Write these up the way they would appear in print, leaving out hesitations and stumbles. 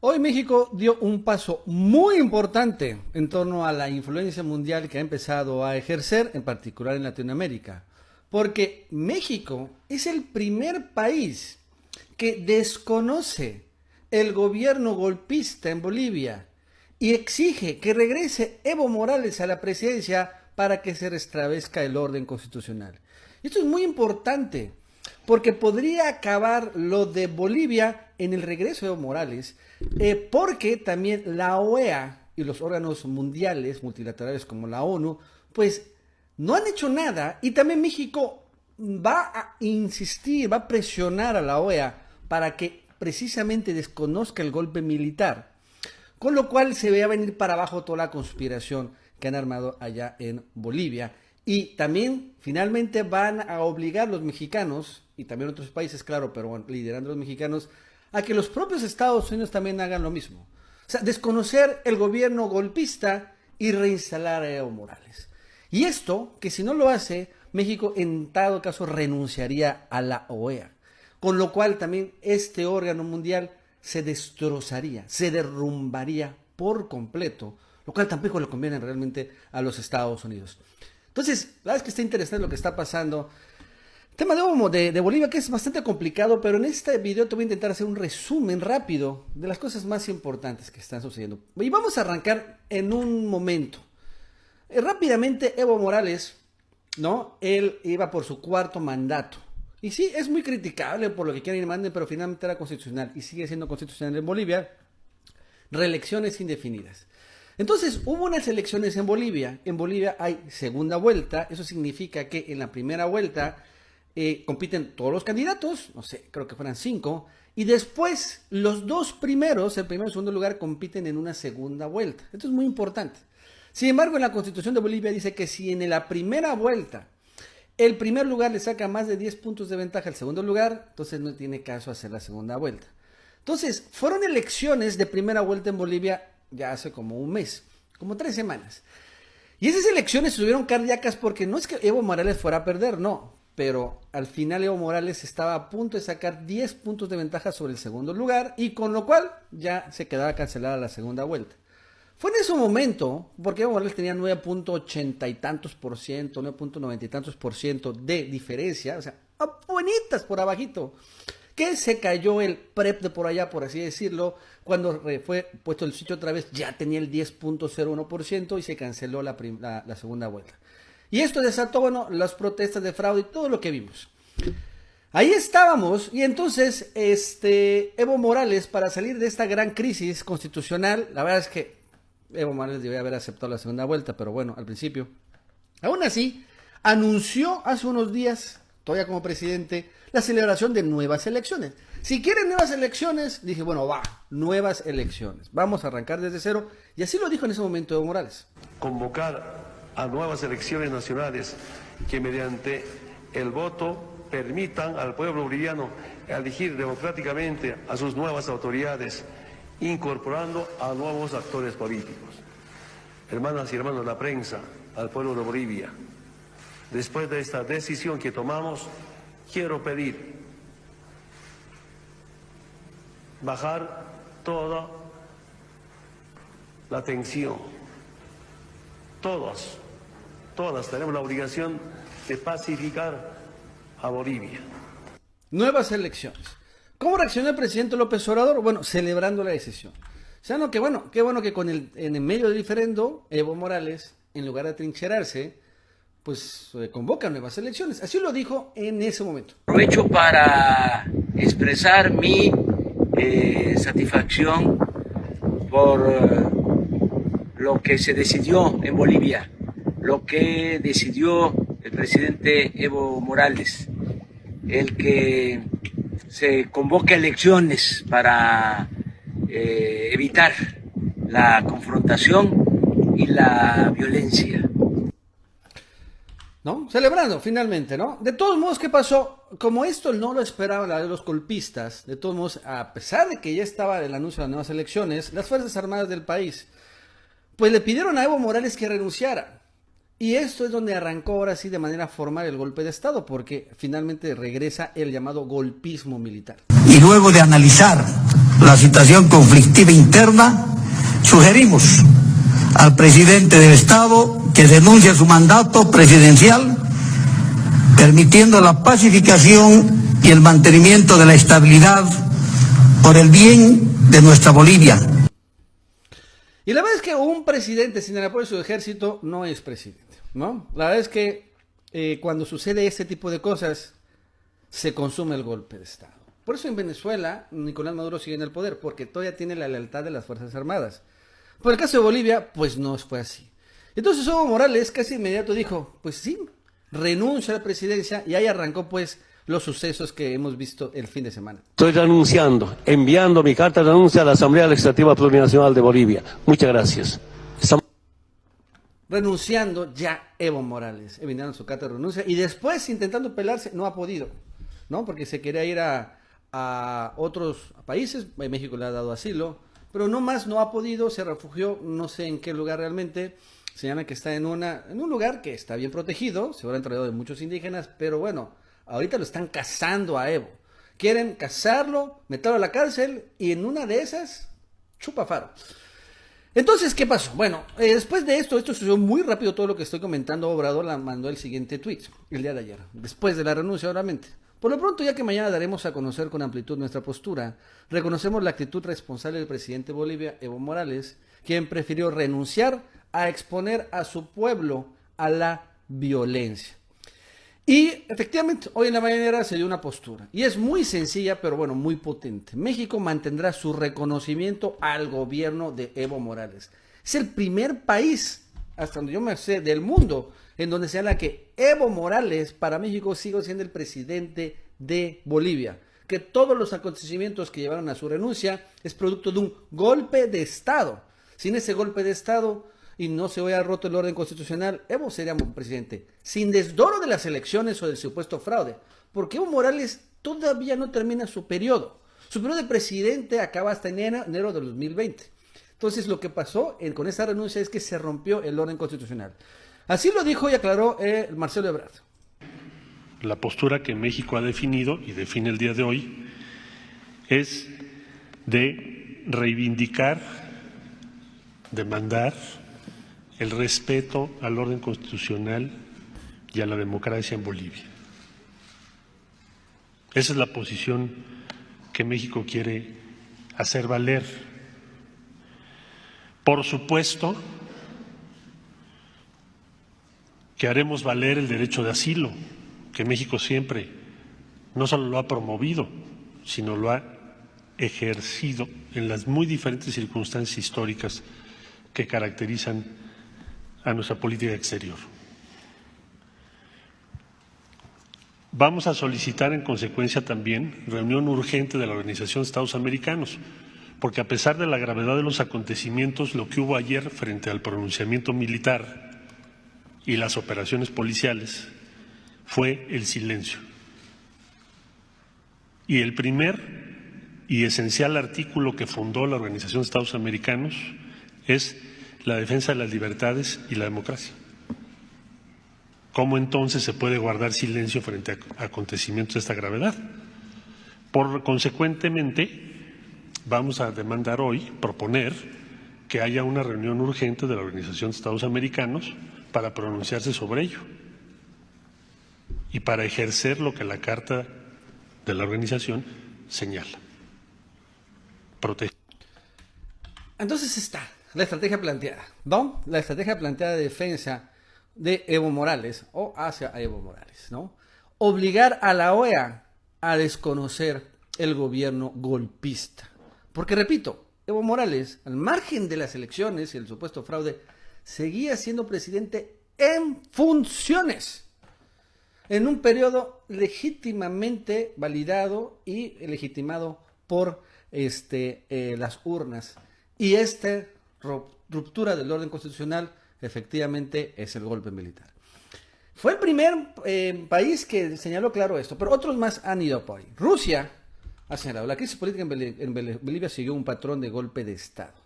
Hoy México dio un paso muy importante en torno a la influencia mundial que ha empezado a ejercer, en particular en Latinoamérica, porque México es el primer país que desconoce el gobierno golpista en Bolivia y exige que regrese Evo Morales a la presidencia para que se restablezca el orden constitucional. Esto es muy importante porque podría acabar lo de Bolivia en el regreso de Evo Morales, porque también la OEA y los órganos mundiales, multilaterales como la ONU, pues no han hecho nada, y también México va a insistir, va a presionar a la OEA para que precisamente desconozca el golpe militar, con lo cual se ve a venir para abajo toda la conspiración que han armado allá en Bolivia. Y también finalmente van a obligar a los mexicanos, y también otros países, claro, pero bueno, liderando los mexicanos, a que los propios Estados Unidos también hagan lo mismo. O sea, desconocer el gobierno golpista y reinstalar a Evo Morales. Y esto, que si no lo hace, México en dado caso renunciaría a la OEA. Con lo cual también este órgano mundial se destrozaría, se derrumbaría por completo, lo cual tampoco le conviene realmente a los Estados Unidos. Entonces, la verdad es que está interesante lo que está pasando. El tema de Bolivia, que es bastante complicado, pero en este video te voy a intentar hacer un resumen rápido de las cosas más importantes que están sucediendo. Y vamos a arrancar en un momento. Rápidamente, Evo Morales, ¿no? Él iba por su cuarto mandato. Y sí, es muy criticable por lo que quieran y manden, pero finalmente era constitucional y sigue siendo constitucional en Bolivia. Reelecciones indefinidas. Entonces, hubo unas elecciones en Bolivia. En Bolivia hay segunda vuelta. Eso significa que en la primera vuelta compiten todos los candidatos. No sé, creo que fueran 5. Y después, los dos primeros, el primero y el segundo lugar, compiten en una segunda vuelta. Esto es muy importante. Sin embargo, en la Constitución de Bolivia dice que si en la primera vuelta el primer lugar le saca más de 10 puntos de ventaja al segundo lugar, entonces no tiene caso hacer la segunda vuelta. Entonces, fueron elecciones de primera vuelta en Bolivia ya hace como un mes, como 3 semanas. Y esas elecciones estuvieron cardíacas porque no es que Evo Morales fuera a perder, no. Pero al final Evo Morales estaba a punto de sacar 10 puntos de ventaja sobre el segundo lugar, y con lo cual ya se quedaba cancelada la segunda vuelta. Fue en ese momento, porque Evo Morales tenía 9.80 y tantos por ciento, 9.90 y tantos por ciento de diferencia, o sea, buenitas por abajito, que se cayó el PREP de por allá, por así decirlo. Cuando fue puesto el sitio otra vez, ya tenía el 10.01% y se canceló la segunda vuelta. Y esto desató, bueno, las protestas de fraude y todo lo que vimos. Ahí estábamos, y entonces Evo Morales, para salir de esta gran crisis constitucional, la verdad es que Evo Morales debería haber aceptado la segunda vuelta, pero bueno, al principio. Aún así, anunció hace unos días, todavía como presidente, la celebración de nuevas elecciones. Si quieren nuevas elecciones, dije, bueno, nuevas elecciones. Vamos a arrancar desde cero, y así lo dijo en ese momento Evo Morales. Convocar a nuevas elecciones nacionales que mediante el voto permitan al pueblo boliviano elegir democráticamente a sus nuevas autoridades, incorporando a nuevos actores políticos. Hermanas y hermanos de la prensa, al pueblo de Bolivia, después de esta decisión que tomamos, quiero pedir bajar toda la tensión. Todas tenemos la obligación de pacificar a Bolivia. Nuevas elecciones. ¿Cómo reaccionó el presidente López Obrador? Bueno, celebrando la decisión. O sea, no, qué bueno que en el medio del diferendo, Evo Morales, en lugar de atrincherarse, pues convoca nuevas elecciones. Así lo dijo en ese momento. Aprovecho para expresar mi satisfacción por lo que se decidió en Bolivia, lo que decidió el presidente Evo Morales, el que se convoque elecciones para evitar la confrontación y la violencia. ¿No? Celebrando finalmente, ¿no? De todos modos, ¿qué pasó? Como esto no lo esperaban los golpistas, de todos modos, a pesar de que ya estaba el anuncio de las nuevas elecciones, las Fuerzas Armadas del país, pues le pidieron a Evo Morales que renunciara. Y esto es donde arrancó ahora sí de manera formal el golpe de Estado, porque finalmente regresa el llamado golpismo militar. Y luego de analizar la situación conflictiva interna, sugerimos al presidente del Estado que renuncie a su mandato presidencial, permitiendo la pacificación y el mantenimiento de la estabilidad por el bien de nuestra Bolivia. Y la verdad es que un presidente sin el apoyo de su ejército no es presidente, ¿no? La verdad es que cuando sucede este tipo de cosas, se consume el golpe de Estado. Por eso en Venezuela, Nicolás Maduro sigue en el poder, porque todavía tiene la lealtad de las Fuerzas Armadas. Por el caso de Bolivia, pues no fue así. Entonces Evo Morales casi inmediato dijo, pues sí, renuncia a la presidencia, y ahí arrancó pues los sucesos que hemos visto el fin de semana. Estoy renunciando, enviando mi carta de renuncia a la Asamblea Legislativa Plurinacional de Bolivia. Muchas gracias. Renunciando ya Evo Morales, enviando su carta de renuncia, y después intentando pelarse, no ha podido, ¿no? Porque se quería ir a otros países, México le ha dado asilo, pero no ha podido, se refugió, no sé en qué lugar realmente. Señala que está en un lugar que está bien protegido, seguramente rodeado de muchos indígenas, pero bueno, ahorita lo están cazando a Evo. Quieren cazarlo, meterlo a la cárcel y en una de esas, chupa faro. Entonces, ¿qué pasó? Bueno, después de esto sucedió muy rápido todo lo que estoy comentando. Obrador la mandó el siguiente tweet, el día de ayer, después de la renuncia, obviamente. Por lo pronto, ya que mañana daremos a conocer con amplitud nuestra postura, reconocemos la actitud responsable del presidente de Bolivia, Evo Morales, quien prefirió renunciar a exponer a su pueblo a la violencia. Y efectivamente, hoy en la mañanera se dio una postura, y es muy sencilla, pero bueno, muy potente. México mantendrá su reconocimiento al gobierno de Evo Morales. Es el primer país, hasta donde yo me sé, del mundo, en donde se habla que Evo Morales para México sigue siendo el presidente de Bolivia, que todos los acontecimientos que llevaron a su renuncia es producto de un golpe de Estado. Sin ese golpe de Estado y no se hubiera roto el orden constitucional, Evo sería un presidente sin desdoro de las elecciones o del supuesto fraude, porque Evo Morales todavía no termina su periodo. Su periodo de presidente acaba hasta enero de 2020. Entonces lo que pasó con esta renuncia es que se rompió el orden constitucional. Así lo dijo y aclaró Marcelo Ebrard. La postura que México ha definido y define el día de hoy es de reivindicar, demandar el respeto al orden constitucional y a la democracia en Bolivia. Esa es la posición que México quiere hacer valer. Por supuesto que haremos valer el derecho de asilo, que México siempre no solo lo ha promovido, sino lo ha ejercido en las muy diferentes circunstancias históricas que caracterizan a nuestra política exterior. Vamos a solicitar en consecuencia también reunión urgente de la Organización de Estados Americanos, porque a pesar de la gravedad de los acontecimientos, lo que hubo ayer frente al pronunciamiento militar y las operaciones policiales fue el silencio. Y el primer y esencial artículo que fundó la Organización de Estados Americanos es la defensa de las libertades y la democracia. ¿Cómo entonces se puede guardar silencio frente a acontecimientos de esta gravedad? Consecuentemente, vamos a demandar hoy, proponer que haya una reunión urgente de la Organización de Estados Americanos para pronunciarse sobre ello y para ejercer lo que la Carta de la organización señala. Proteger. Entonces está la estrategia planteada, ¿no? La estrategia planteada de defensa de Evo Morales o hacia Evo Morales, ¿no? Obligar a la OEA a desconocer el gobierno golpista. Porque, repito, Evo Morales, al margen de las elecciones y el supuesto fraude, seguía siendo presidente en funciones, en un periodo legítimamente validado y legitimado por las urnas. Y esta ruptura del orden constitucional efectivamente es el golpe militar. Fue el primer país que señaló claro esto, pero otros más han ido por ahí. Rusia ha señalado, la crisis política en Bolivia siguió un patrón de golpe de Estado.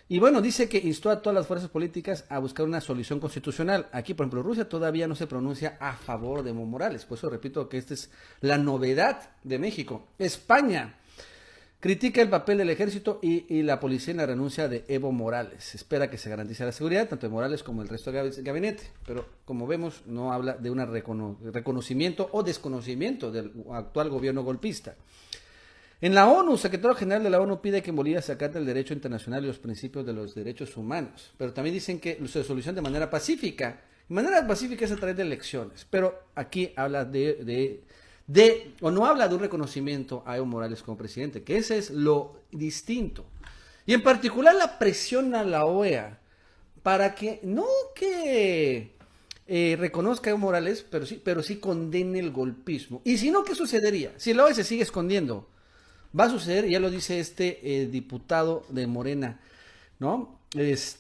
Y bueno, dice que instó a todas las fuerzas políticas a buscar una solución constitucional. Aquí, por ejemplo, Rusia todavía no se pronuncia a favor de Evo Morales. Por eso repito que esta es la novedad de México. España critica el papel del ejército y la policía en la renuncia de Evo Morales. Espera que se garantice la seguridad, tanto de Morales como el resto del gabinete. Pero como vemos, no habla de un reconocimiento o desconocimiento del actual gobierno golpista. En la ONU, secretario general de la ONU pide que en Bolivia se acate el derecho internacional y los principios de los derechos humanos. Pero también dicen que su solución de manera pacífica. De manera pacífica es a través de elecciones. Pero aquí habla o no habla de un reconocimiento a Evo Morales como presidente, que ese es lo distinto. Y en particular la presión a la OEA para que no que reconozca a Evo Morales, pero sí condene el golpismo. Y si no, ¿qué sucedería? Si la OEA se sigue escondiendo, va a suceder, ya lo dice este diputado de Morena, ¿no?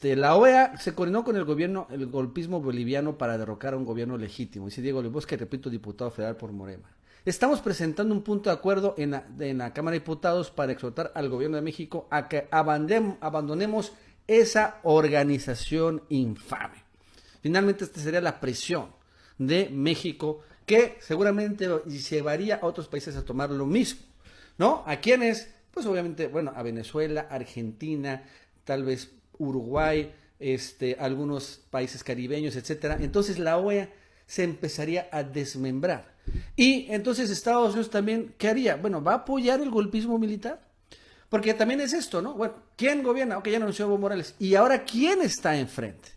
La OEA se coordinó con el golpismo boliviano para derrocar a un gobierno legítimo. Dice Diego Leibos, que repito, diputado federal por Morena. Estamos presentando un punto de acuerdo en la Cámara de Diputados para exhortar al gobierno de México a que abandonemos esa organización infame. Finalmente, esta sería la presión de México, que seguramente llevaría a otros países a tomar lo mismo, ¿no? ¿A quiénes? Pues obviamente, bueno, a Venezuela, Argentina, tal vez Uruguay, algunos países caribeños, etcétera. Entonces la OEA se empezaría a desmembrar. Y entonces Estados Unidos también, ¿qué haría? Bueno, ¿va a apoyar el golpismo militar? Porque también es esto, ¿no? Bueno, ¿quién gobierna? Ok, ya anunció Evo Morales. ¿Y ahora quién está enfrente?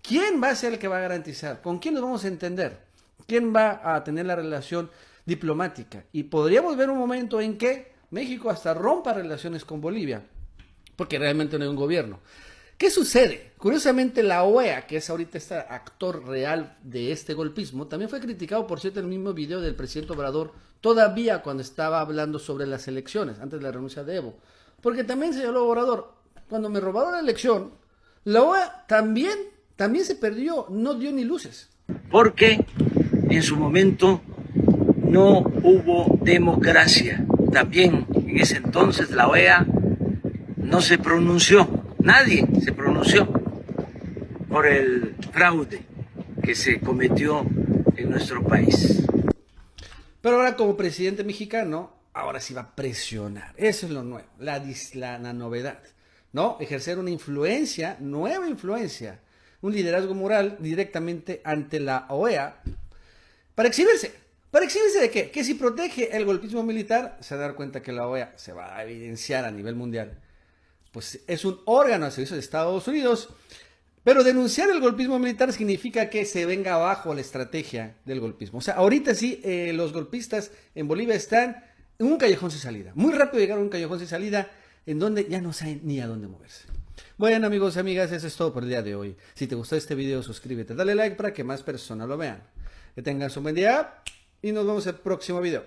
¿Quién va a ser el que va a garantizar? ¿Con quién nos vamos a entender? ¿Quién va a tener la relación diplomática? Y podríamos ver un momento en que México hasta rompa relaciones con Bolivia, porque realmente no hay un gobierno. ¿Qué sucede? Curiosamente, la OEA, que es ahorita este actor real de este golpismo, también fue criticado, por cierto, en el mismo video del presidente Obrador, todavía cuando estaba hablando sobre las elecciones, antes de la renuncia de Evo. Porque también señaló Obrador, cuando me robaron la elección, la OEA también se perdió, no dio ni luces. Porque en su momento no hubo democracia. También en ese entonces la OEA no se pronunció, nadie se pronunció por el fraude que se cometió en nuestro país. Pero ahora como presidente mexicano, ahora sí va a presionar. Eso es lo nuevo, la novedad, ¿no? Ejercer una influencia, nueva influencia, un liderazgo moral directamente ante la OEA para exhibirse. ¿Para exhibirse de qué? Que si protege el golpismo militar, se va a dar cuenta que la OEA se va a evidenciar a nivel mundial. Pues es un órgano al servicio de Estados Unidos, pero denunciar el golpismo militar significa que se venga abajo la estrategia del golpismo. O sea, ahorita sí, los golpistas en Bolivia están en un callejón sin salida. Muy rápido llegaron a un callejón sin salida en donde ya no saben ni a dónde moverse. Bueno, amigos y amigas, eso es todo por el día de hoy. Si te gustó este video, suscríbete, dale like para que más personas lo vean. Que tengas un buen día y nos vemos en el próximo video.